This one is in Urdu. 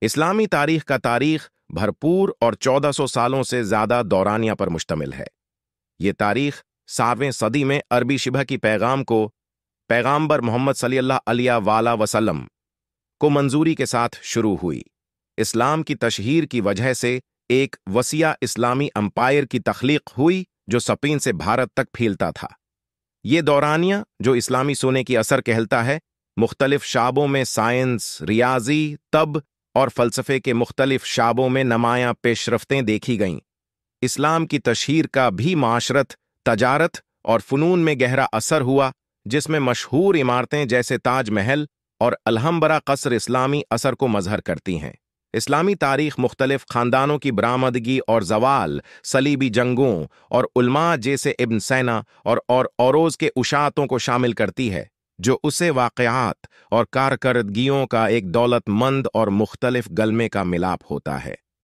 اسلامی تاریخ کا تاریخ بھرپور اور 1400 سالوں سے زیادہ دورانیہ پر مشتمل ہے۔ یہ تاریخ 7ویں صدی میں عربی شبہ کی پیغام کو پیغامبر محمد صلی اللہ علیہ وآلہ وسلم کو منظوری کے ساتھ شروع ہوئی۔ اسلام کی تشہیر کی وجہ سے ایک وسیع اسلامی امپائر کی تخلیق ہوئی جو سپین سے بھارت تک پھیلتا تھا۔ یہ دورانیہ، جو اسلامی سونے کی اثر کہلتا ہے، مختلف شعبوں میں سائنس، ریاضی، طب اور فلسفے کے مختلف شعبوں میں نمایاں پیش رفتیں دیکھی گئیں۔ اسلام کی تشہیر کا بھی معاشرت، تجارت اور فنون میں گہرا اثر ہوا، جس میں مشہور عمارتیں جیسے تاج محل اور الحمبرا قصر اسلامی اثر کو مظہر کرتی ہیں۔ اسلامی تاریخ مختلف خاندانوں کی برآمدگی اور زوال، صلیبی جنگوں اور علماء جیسے ابن سینا اور اوروز کے اشاعتوں کو شامل کرتی ہے، جو اسے واقعات اور کارکردگیوں کا ایک دولت مند اور مختلف گلمے کا ملاپ ہوتا ہے۔